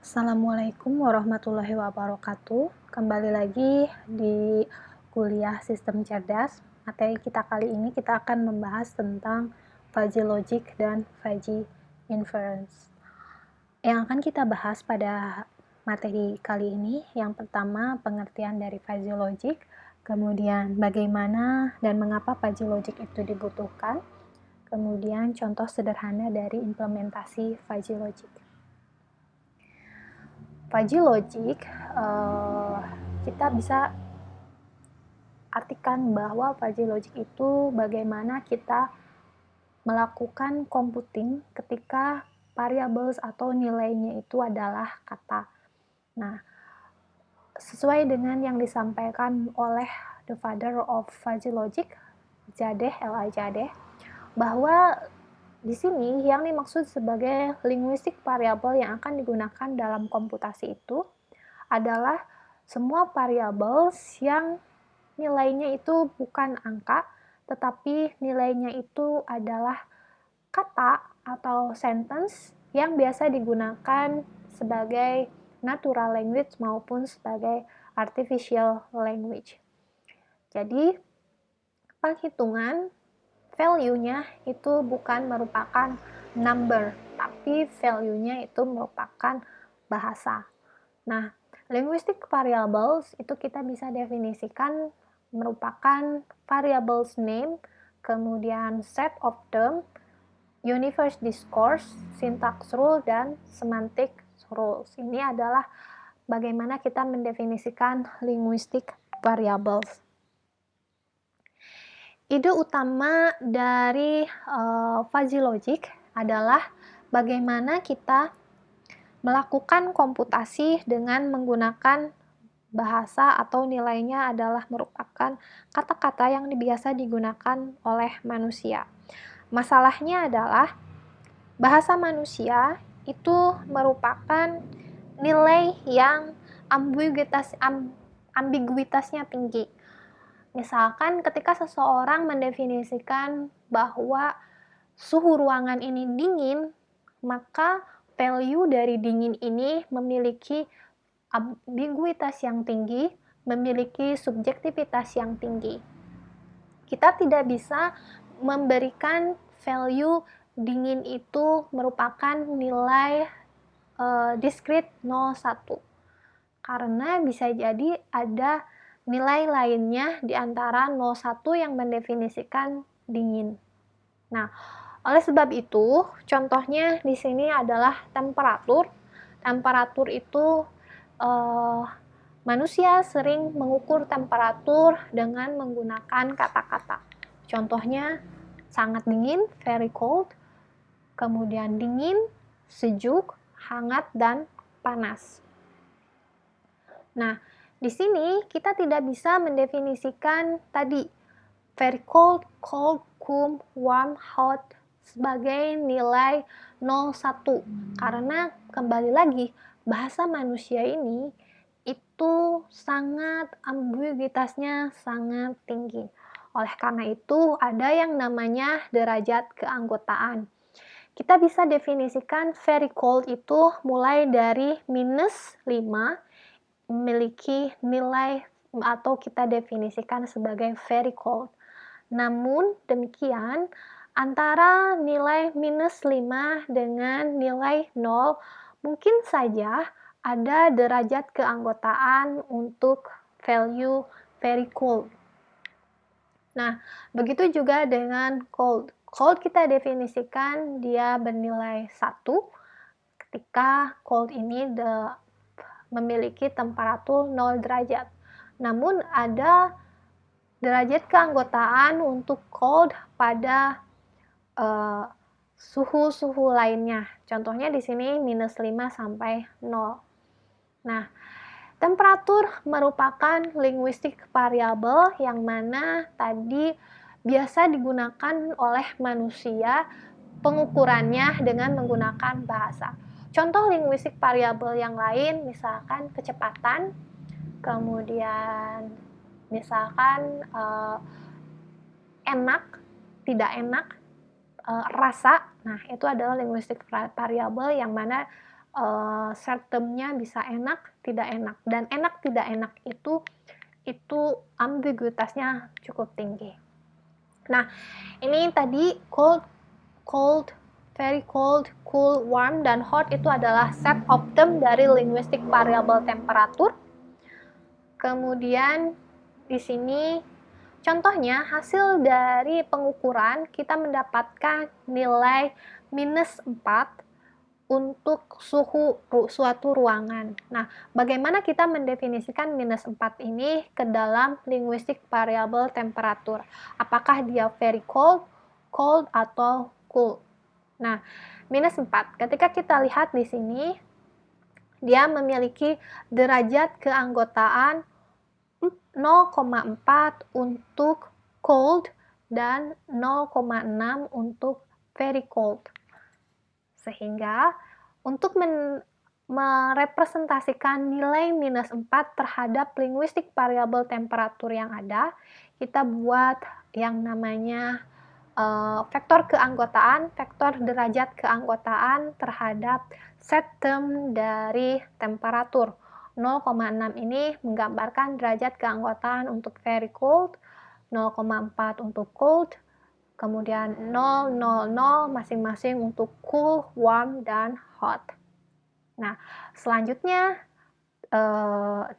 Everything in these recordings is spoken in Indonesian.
Assalamualaikum warahmatullahi wabarakatuh. Kembali lagi di kuliah Sistem Cerdas. Materi kita kali ini kita akan membahas tentang fuzzy logic dan fuzzy inference. Yang akan kita bahas pada materi kali ini, yang pertama pengertian dari fuzzy logic, kemudian bagaimana dan mengapa fuzzy logic itu dibutuhkan, kemudian contoh sederhana dari implementasi fuzzy logic. Fuzzy logic, kita bisa artikan bahwa fuzzy logic itu bagaimana kita melakukan computing ketika variables atau nilainya itu adalah kata. Nah, sesuai dengan yang disampaikan oleh the father of fuzzy logic, Jadeh, L.I. Jadeh, bahwa di sini yang dimaksud sebagai linguistic variable yang akan digunakan dalam komputasi itu adalah semua variables yang nilainya itu bukan angka, tetapi nilainya itu adalah kata atau sentence yang biasa digunakan sebagai natural language maupun sebagai artificial language. Jadi, penghitungan value-nya itu bukan merupakan number, tapi value-nya itu merupakan bahasa. Nah, linguistic variables itu kita bisa definisikan merupakan variables name, kemudian set of term, universe discourse, syntax rule, dan semantic rules. Ini adalah bagaimana kita mendefinisikan linguistic variables. Ide utama dari fuzzy logic adalah bagaimana kita melakukan komputasi dengan menggunakan bahasa atau nilainya adalah merupakan kata-kata yang biasa digunakan oleh manusia. Masalahnya adalah bahasa manusia itu merupakan nilai yang ambiguitasnya tinggi. Misalkan ketika seseorang mendefinisikan bahwa suhu ruangan ini dingin, maka value dari dingin ini memiliki ambiguitas yang tinggi, memiliki subjektivitas yang tinggi. Kita tidak bisa memberikan value dingin itu merupakan nilai discrete 0,1. Karena bisa jadi ada nilai lainnya di antara 0,1 yang mendefinisikan dingin. Nah, oleh sebab itu, contohnya di sini adalah temperatur. Temperatur itu manusia sering mengukur temperatur dengan menggunakan kata-kata. Contohnya sangat dingin, very cold, kemudian dingin, sejuk, hangat, dan panas. Nah, di sini kita tidak bisa mendefinisikan tadi very cold, cold, cool, warm, hot sebagai nilai 0,1 karena kembali lagi bahasa manusia ini itu sangat ambiguitasnya sangat tinggi. Oleh karena itu ada yang namanya derajat keanggotaan. Kita bisa definisikan very cold itu mulai dari -5 memiliki nilai atau kita definisikan sebagai very cold. Namun demikian, antara nilai -5 dengan nilai 0 mungkin saja ada derajat keanggotaan untuk value very cold. Nah, begitu juga dengan cold. Cold kita definisikan dia bernilai 1 ketika cold ini memiliki temperatur 0 derajat. Namun ada derajat keanggotaan untuk cold pada suhu-suhu lainnya. Contohnya di sini -5 sampai 0. Nah, temperatur merupakan linguistic variable yang mana tadi biasa digunakan oleh manusia pengukurannya dengan menggunakan bahasa. Contoh linguistic variable yang lain misalkan kecepatan, kemudian misalkan enak, tidak enak, rasa. Nah, itu adalah linguistic variable yang mana short term-nya bisa enak, tidak enak. Dan enak, tidak enak itu ambiguitasnya cukup tinggi. Nah, ini tadi cold, cold, very cold, cool, warm, dan hot itu adalah set of term dari linguistic variable temperatur. Kemudian di sini contohnya hasil dari pengukuran kita mendapatkan nilai -4 untuk suhu suatu ruangan. Nah, bagaimana kita mendefinisikan -4 ini ke dalam linguistic variable temperatur? Apakah dia very cold, cold, atau cool? Nah, -4, ketika kita lihat di sini, dia memiliki derajat keanggotaan 0,4 untuk cold dan 0,6 untuk very cold. Sehingga untuk merepresentasikan nilai -4 terhadap linguistic variable temperatur yang ada, kita buat yang namanya vektor keanggotaan, vektor derajat keanggotaan terhadap set term dari temperatur. 0,6 ini menggambarkan derajat keanggotaan untuk very cold, 0,4 untuk cold, kemudian 0, 0, 0 masing-masing untuk cool, warm, dan hot. Nah, selanjutnya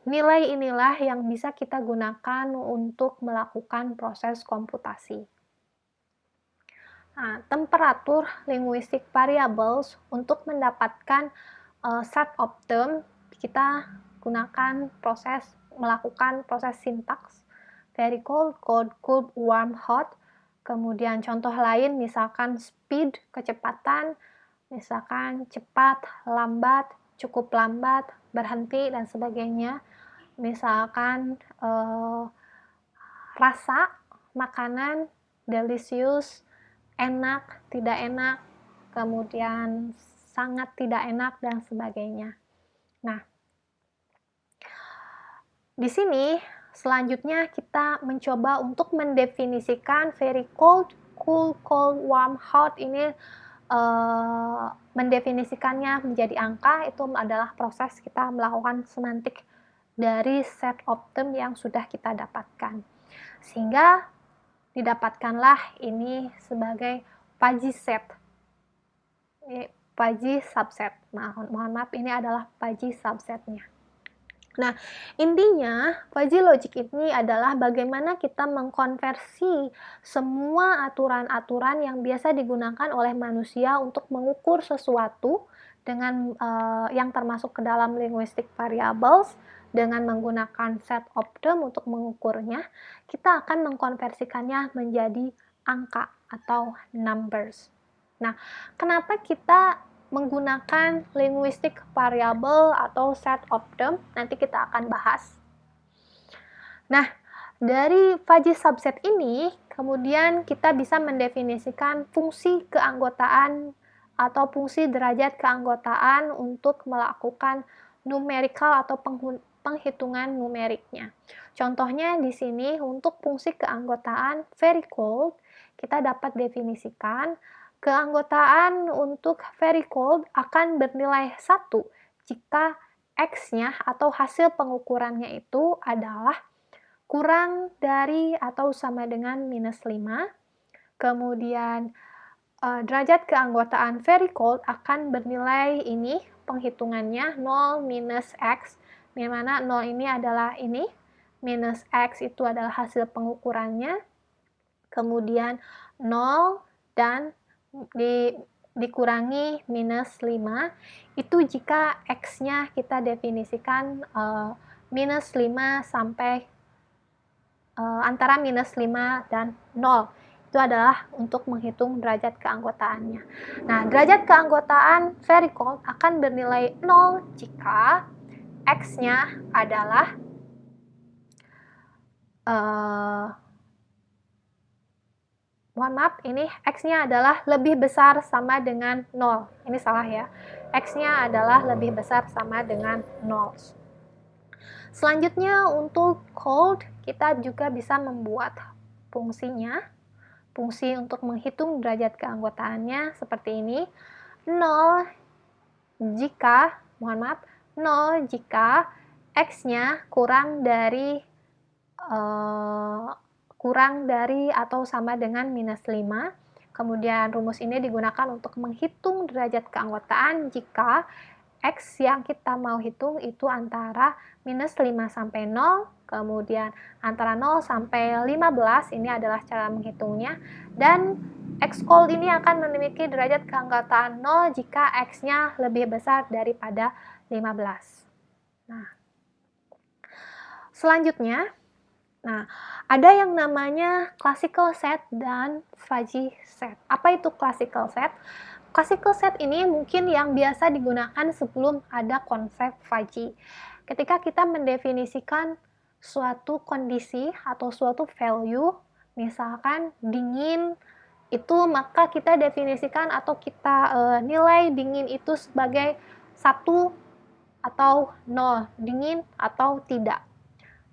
nilai inilah yang bisa kita gunakan untuk melakukan proses komputasi. Nah, temperatur linguistic variables untuk mendapatkan set of term kita gunakan melakukan proses sintaks very cold, cold, cool, warm, hot. Kemudian contoh lain misalkan speed, kecepatan, misalkan cepat, lambat, cukup lambat, berhenti, dan sebagainya. Misalkan rasa, makanan, delicious, enak, tidak enak, kemudian sangat tidak enak, dan sebagainya. Nah, di sini selanjutnya kita mencoba untuk mendefinisikan very cold, cool, cold, warm, hot ini mendefinisikannya menjadi angka. Itu adalah proses kita melakukan semantik dari set of term yang sudah kita dapatkan. Sehingga didapatkanlah ini sebagai Fuzzy set. Fuzzy subset. Mohon maaf, ini adalah Fuzzy subsetnya. Nah, intinya fuzzy logic ini adalah bagaimana kita mengkonversi semua aturan-aturan yang biasa digunakan oleh manusia untuk mengukur sesuatu dengan yang termasuk ke dalam linguistic variables dengan menggunakan set of term untuk mengukurnya. Kita akan mengkonversikannya menjadi angka atau numbers. Nah, kenapa kita menggunakan linguistic variable atau set of term? Nanti kita akan bahas. Nah, dari fuzzy subset ini, kemudian kita bisa mendefinisikan fungsi keanggotaan atau fungsi derajat keanggotaan untuk melakukan numerical atau penghitungan numeriknya. Contohnya di sini untuk fungsi keanggotaan very cold, kita dapat definisikan keanggotaan untuk very cold akan bernilai 1 jika X-nya atau hasil pengukurannya itu adalah kurang dari atau sama dengan -5. Kemudian derajat keanggotaan very cold akan bernilai ini, penghitungannya 0 minus X, di mana 0 ini adalah ini, minus X itu adalah hasil pengukurannya, kemudian 0 dan dikurangi -5, itu jika X-nya kita definisikan -5 sampai antara -5 dan 0. Itu adalah untuk menghitung derajat keanggotaannya. Nah, derajat keanggotaan very cold akan bernilai 0 jika X-nya adalah mohon maaf, ini X-nya adalah lebih besar sama dengan 0. Ini salah ya. X-nya adalah lebih besar sama dengan 0. Selanjutnya untuk cold, kita juga bisa membuat fungsinya. Fungsi untuk menghitung derajat keanggotaannya seperti ini. 0 jika, mohon maaf, 0 jika X-nya kurang dari atau sama dengan -5. Kemudian rumus ini digunakan untuk menghitung derajat keanggotaan jika X yang kita mau hitung itu antara -5 sampai 0, kemudian antara 0 sampai 15, ini adalah cara menghitungnya, dan X cold ini akan memiliki derajat keanggotaan 0 jika X-nya lebih besar daripada 15. Nah, selanjutnya, ada yang namanya classical set dan fuzzy set. Apa itu classical set? Classical set ini mungkin yang biasa digunakan sebelum ada konsep fuzzy. Ketika kita mendefinisikan suatu kondisi atau suatu value, misalkan dingin itu, maka kita definisikan atau kita nilai dingin itu sebagai 1 atau 0, dingin atau tidak.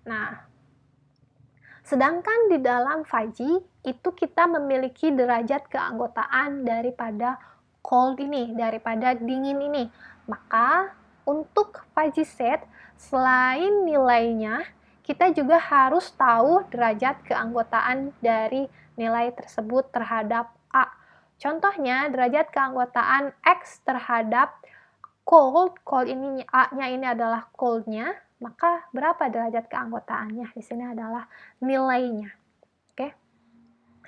Nah, sedangkan di dalam fuzzy itu kita memiliki derajat keanggotaan daripada cold ini, daripada dingin ini. Maka untuk fuzzy set, selain nilainya, kita juga harus tahu derajat keanggotaan dari nilai tersebut terhadap A. Contohnya, derajat keanggotaan X terhadap cold ini A-nya ini adalah cold-nya, maka berapa derajat keanggotaannya? Di sini adalah nilainya. Oke.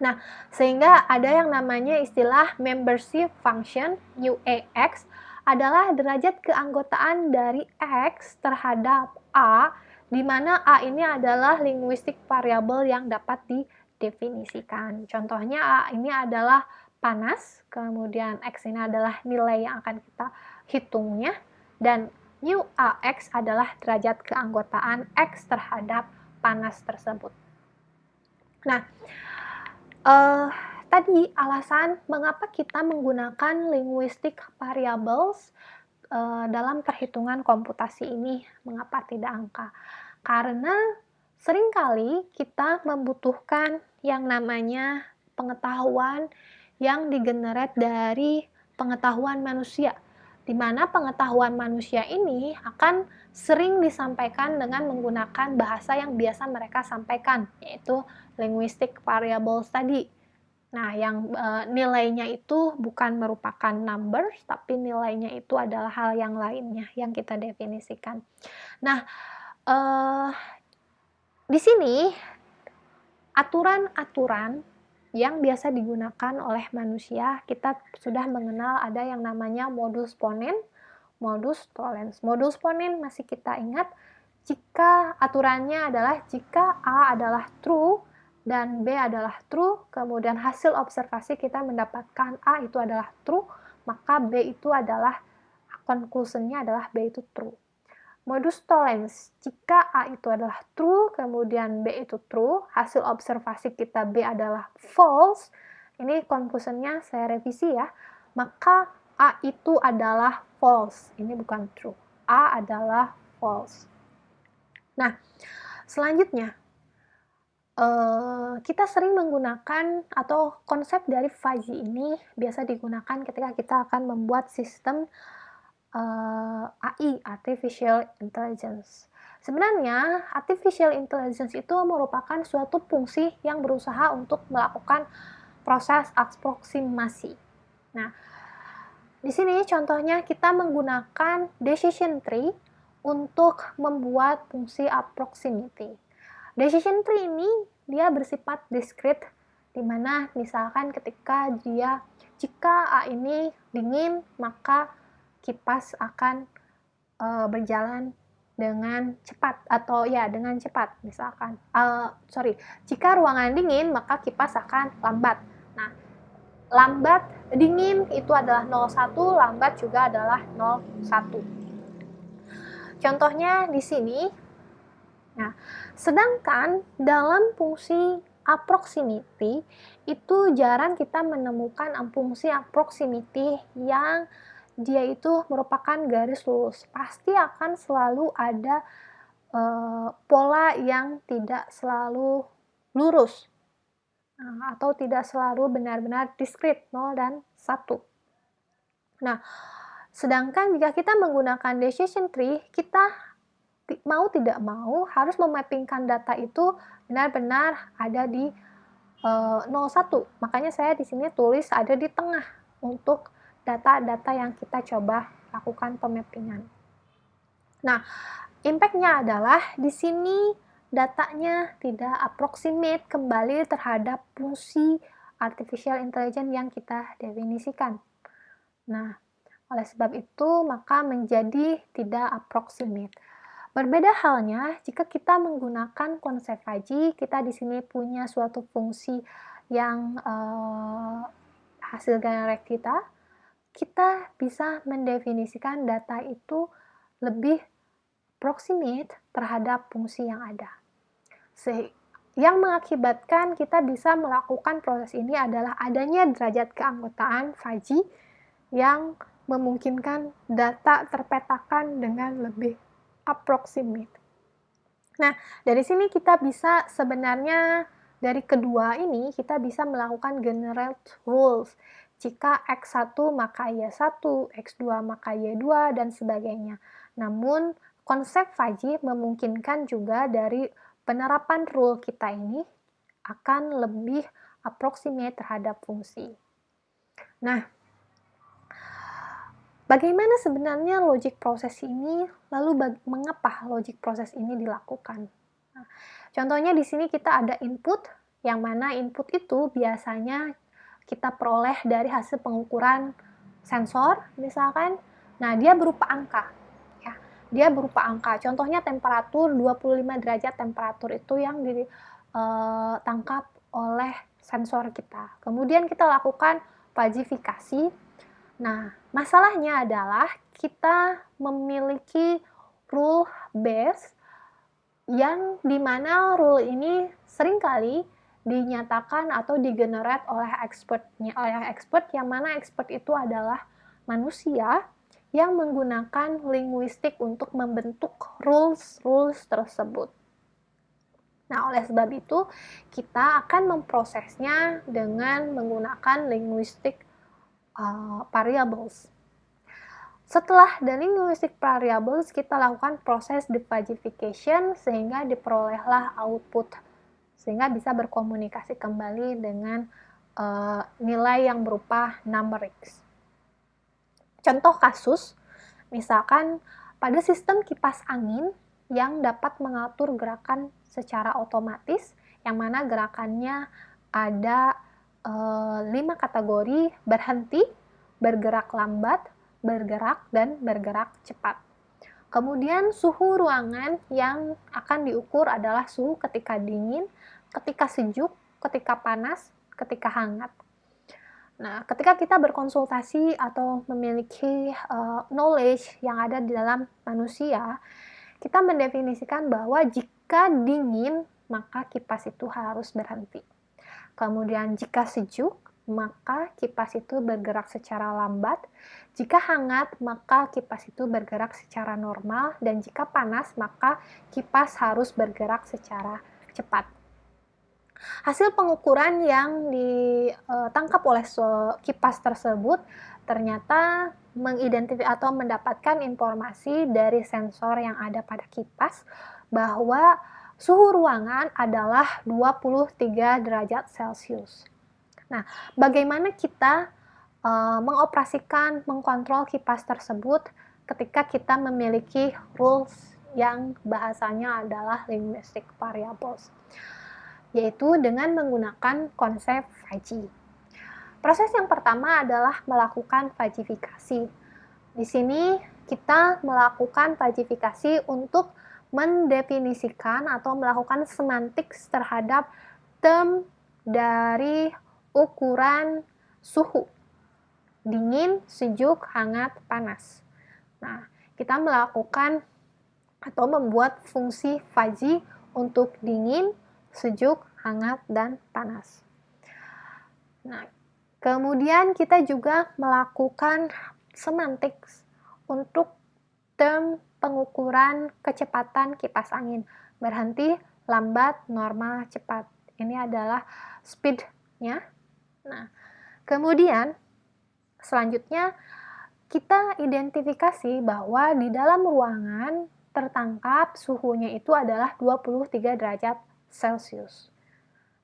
Nah, sehingga ada yang namanya istilah membership function UAX adalah derajat keanggotaan dari X terhadap A, di mana A ini adalah linguistic variable yang dapat didefinisikan. Contohnya A ini adalah panas, kemudian X ini adalah nilai yang akan kita hitungnya, dan UAX adalah derajat keanggotaan X terhadap panas tersebut. Nah, tadi alasan mengapa kita menggunakan linguistic variables dalam perhitungan komputasi ini, mengapa tidak angka? Karena seringkali kita membutuhkan yang namanya pengetahuan yang digenerate dari pengetahuan manusia, di mana pengetahuan manusia ini akan sering disampaikan dengan menggunakan bahasa yang biasa mereka sampaikan, yaitu linguistic variables tadi. Nah, yang nilainya itu bukan merupakan numbers, tapi nilainya itu adalah hal yang lainnya yang kita definisikan. Nah, di sini aturan-aturan yang biasa digunakan oleh manusia, kita sudah mengenal ada yang namanya modus ponens, modus tollens. Modus ponens masih kita ingat, jika aturannya adalah jika A adalah true dan B adalah true, kemudian hasil observasi kita mendapatkan A itu adalah true, maka B itu adalah, conclusion-nya adalah B itu true. Modus tollens, jika A itu adalah true, kemudian B itu true, hasil observasi kita B adalah false, ini conclusion-nya saya revisi ya, maka A itu adalah false, ini bukan true, A adalah false. Nah, selanjutnya, kita sering menggunakan atau konsep dari fuzzy ini biasa digunakan ketika kita akan membuat sistem AI, Artificial Intelligence. Sebenarnya, Artificial Intelligence itu merupakan suatu fungsi yang berusaha untuk melakukan proses aproksimasi. Nah, di sini contohnya kita menggunakan decision tree untuk membuat fungsi approximity. Decision tree ini dia bersifat discrete, di mana misalkan ketika jika A ini dingin, maka kipas akan berjalan dengan cepat, atau ya dengan cepat misalkan. Jika ruangan dingin, maka kipas akan lambat. Nah, lambat, dingin itu adalah 01, lambat juga adalah 01. Contohnya di sini. Nah, sedangkan dalam fungsi approximity itu jarang kita menemukan fungsi approximity yang dia itu merupakan garis lurus. Pasti akan selalu ada pola yang tidak selalu lurus, atau tidak selalu benar-benar diskrit 0 dan 1. Nah, Sedangkan jika kita menggunakan decision tree, kita mau tidak mau harus memappingkan data itu benar-benar ada di 01. Makanya saya di sini tulis ada di tengah untuk data-data yang kita coba lakukan pemappingan. Nah, impact-nya adalah di sini datanya tidak approximate kembali terhadap fungsi artificial intelligence yang kita definisikan. Nah, oleh sebab itu maka menjadi tidak approximate. Berbeda halnya jika kita menggunakan konsep Fuzzy, kita di sini punya suatu fungsi yang hasil generate kita bisa mendefinisikan data itu lebih approximate terhadap fungsi yang ada. Yang mengakibatkan kita bisa melakukan proses ini adalah adanya derajat keanggotaan Fuzzy yang memungkinkan data terpetakan dengan lebih approximate. Nah, dari sini kita bisa sebenarnya dari kedua ini kita bisa melakukan generate rules. Jika X1 maka Y1, X2 maka Y2 dan sebagainya. Namun konsep Fuzzy memungkinkan juga dari penerapan rule kita ini akan lebih approximate terhadap fungsi. Nah, bagaimana sebenarnya logic proses ini? Lalu mengapa logic proses ini dilakukan? Nah, contohnya di sini kita ada input, yang mana input itu biasanya kita peroleh dari hasil pengukuran sensor, misalkan. Nah, dia berupa angka. Ya, dia berupa angka. Contohnya temperatur 25 derajat temperatur itu yang ditangkap oleh sensor kita. Kemudian kita lakukan fajifikasi. Nah, masalahnya adalah kita memiliki rule base yang dimana rule ini seringkali dinyatakan atau digenerate oleh expert yang mana expert itu adalah manusia yang menggunakan linguistik untuk membentuk rules tersebut. Nah, oleh sebab itu kita akan memprosesnya dengan menggunakan linguistic variables. Setelah dari linguistic variables, kita lakukan proses defagification sehingga diperolehlah output, sehingga bisa berkomunikasi kembali dengan nilai yang berupa numerics. Contoh kasus, misalkan pada sistem kipas angin yang dapat mengatur gerakan secara otomatis, yang mana gerakannya ada 5 kategori: berhenti, bergerak lambat, bergerak, dan bergerak cepat. Kemudian suhu ruangan yang akan diukur adalah suhu ketika dingin, ketika sejuk, ketika panas, ketika hangat. Nah, ketika kita berkonsultasi atau memiliki knowledge yang ada di dalam manusia, kita mendefinisikan bahwa jika dingin, maka kipas itu harus berhenti. Kemudian jika sejuk, maka kipas itu bergerak secara lambat. Jika hangat, maka kipas itu bergerak secara normal. Dan jika panas, maka kipas harus bergerak secara cepat. Hasil pengukuran yang ditangkap oleh kipas tersebut ternyata mengidentifikasi atau mendapatkan informasi dari sensor yang ada pada kipas bahwa suhu ruangan adalah 23 derajat Celcius. Nah, bagaimana kita mengoperasikan, mengkontrol kipas tersebut ketika kita memiliki rules yang bahasanya adalah linguistic variables, yaitu dengan menggunakan konsep Fuzzy. Proses yang pertama adalah melakukan fajifikasi. Di sini kita melakukan fajifikasi untuk mendefinisikan atau melakukan semantik terhadap term dari ukuran suhu, dingin, sejuk, hangat, panas. Nah, kita melakukan atau membuat fungsi Fuzzy untuk dingin, sejuk, hangat, dan panas. Nah, kemudian kita juga melakukan semantik untuk term pengukuran kecepatan kipas angin. Berhenti, lambat, normal, cepat. Ini adalah speed-nya. Nah, kemudian selanjutnya kita identifikasi bahwa di dalam ruangan tertangkap suhunya itu adalah 23 derajat Celcius.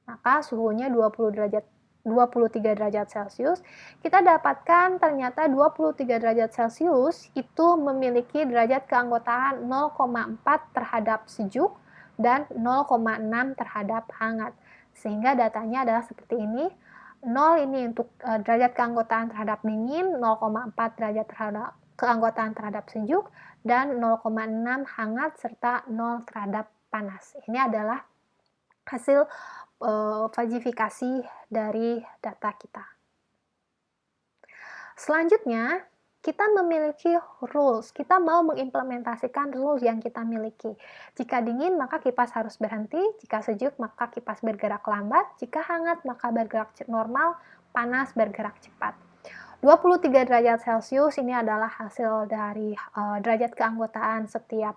Maka suhunya 23 derajat Celcius, kita dapatkan ternyata 23 derajat Celcius itu memiliki derajat keanggotaan 0,4 terhadap sejuk dan 0,6 terhadap hangat. Sehingga datanya adalah seperti ini. 0 ini untuk derajat keanggotaan terhadap dingin, 0,4 derajat terhadap keanggotaan terhadap sejuk, dan 0,6 hangat serta 0 terhadap panas. Ini adalah hasil fajifikasi dari data kita. Selanjutnya, kita memiliki rules. Kita mau mengimplementasikan rules yang kita miliki. Jika dingin, maka kipas harus berhenti. Jika sejuk, maka kipas bergerak lambat. Jika hangat, maka bergerak normal. Panas, bergerak cepat. 23 derajat Celcius ini adalah hasil dari derajat keanggotaan setiap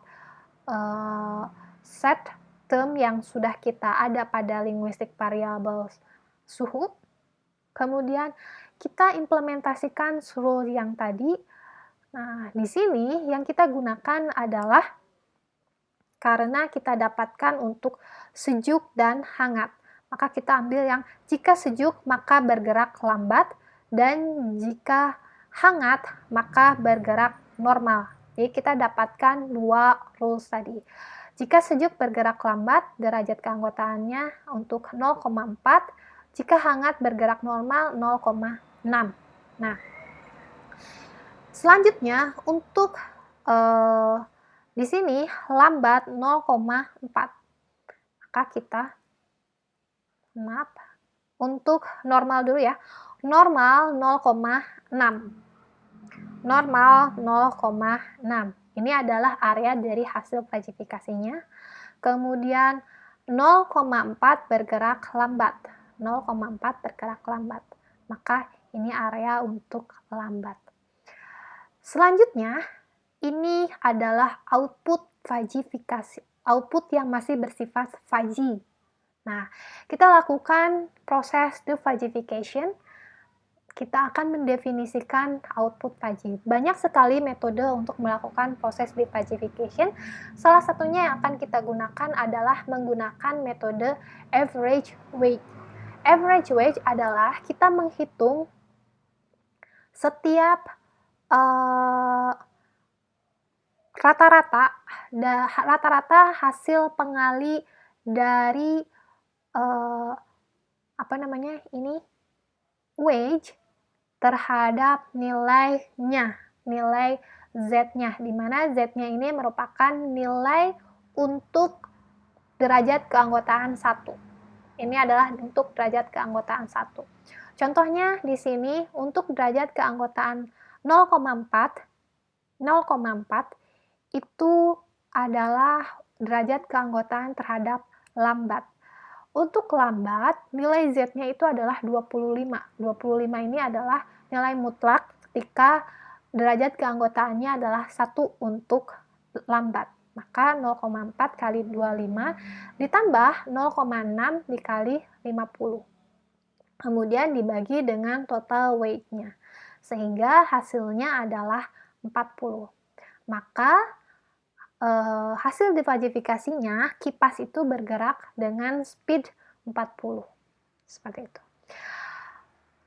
set term yang sudah kita ada pada linguistic variables suhu. Kemudian kita implementasikan rule yang tadi. Nah, di sini yang kita gunakan adalah karena kita dapatkan untuk sejuk dan hangat. Maka kita ambil yang jika sejuk maka bergerak lambat dan jika hangat maka bergerak normal. Jadi kita dapatkan dua rules tadi. Jika sejuk bergerak lambat, derajat keanggotaannya untuk 0,4. Jika hangat bergerak normal 0,6. Nah, selanjutnya untuk di sini lambat 0,4. Maka kita untuk normal dulu ya. Normal 0,6. Normal 0,6. Ini adalah area dari hasil fajifikasinya. Kemudian 0,4 bergerak lambat. 0,4 bergerak lambat. Maka ini area untuk lambat. Selanjutnya, ini adalah output fajifikasi. Output yang masih bersifat faji. Nah, kita lakukan proses defajification. Kita akan mendefinisikan output faji. Banyak sekali metode untuk melakukan proses defajification. Salah satunya yang akan kita gunakan adalah menggunakan metode average weight. Average weight adalah kita menghitung setiap rata-rata hasil pengali dari wage terhadap nilainya, nilai Z-nya, di mana Z-nya ini merupakan nilai untuk derajat keanggotaan 1. Ini adalah untuk derajat keanggotaan 1. Contohnya di sini untuk derajat keanggotaan 0,4 itu adalah derajat keanggotaan terhadap lambat. Untuk lambat, nilai Z-nya itu adalah 25. 25 ini adalah nilai mutlak ketika derajat keanggotaannya adalah 1 untuk lambat. Maka 0,4 kali 25 ditambah 0,6 dikali 50. Kemudian dibagi dengan total weight-nya. Sehingga hasilnya adalah 40. Maka hasil defajifikasinya, kipas itu bergerak dengan speed 40. Seperti itu.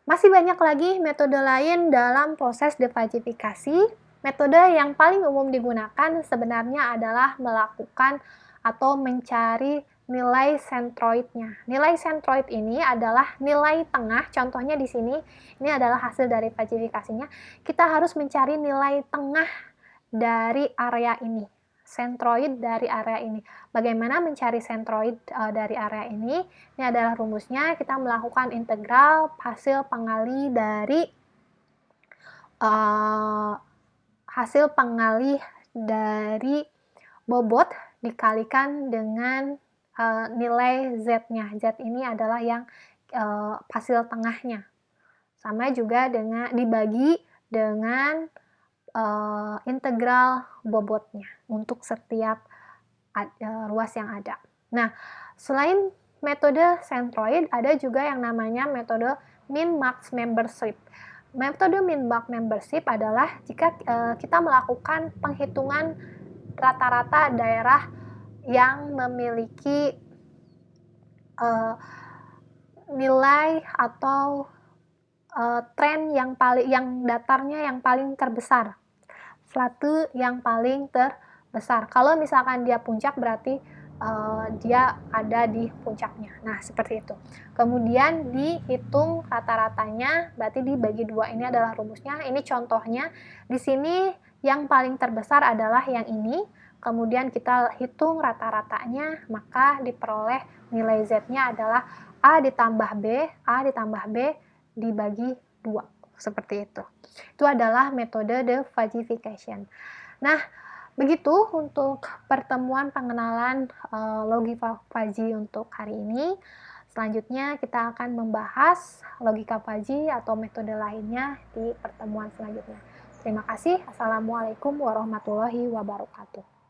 Masih banyak lagi metode lain dalam proses defajifikasi. Metode yang paling umum digunakan sebenarnya adalah melakukan atau mencari nilai sentroidnya. Nilai sentroid ini adalah nilai tengah. Contohnya di sini, ini adalah hasil dari fajifikasinya. Kita harus mencari nilai tengah dari area ini. Sentroid dari area ini. Bagaimana mencari sentroid dari area ini? Ini adalah rumusnya. Kita melakukan integral hasil pengali dari bobot dikalikan dengan nilai Z-nya. Z ini adalah yang hasil tengahnya. Sama juga dengan dibagi dengan integral bobotnya untuk setiap ruas yang ada. Nah, selain metode sentroid, ada juga yang namanya metode min-max member strip. metode min-bulk membership adalah jika kita melakukan penghitungan rata-rata daerah yang memiliki nilai atau tren yang datarnya yang paling terbesar, flatu yang paling terbesar. Kalau misalkan dia puncak berarti dia ada di puncaknya. Nah, seperti itu. Kemudian dihitung rata-ratanya, berarti dibagi 2. Ini adalah rumusnya. Ini contohnya. Di sini yang paling terbesar adalah yang ini. Kemudian kita hitung rata-ratanya, maka diperoleh nilai Z-nya adalah A ditambah B dibagi 2. Seperti itu. Itu adalah metode the Fuzzification. Nah, begitu untuk pertemuan pengenalan logika fuzzy untuk hari ini. Selanjutnya kita akan membahas logika fuzzy atau metode lainnya di pertemuan selanjutnya. Terima kasih. Assalamualaikum warahmatullahi wabarakatuh.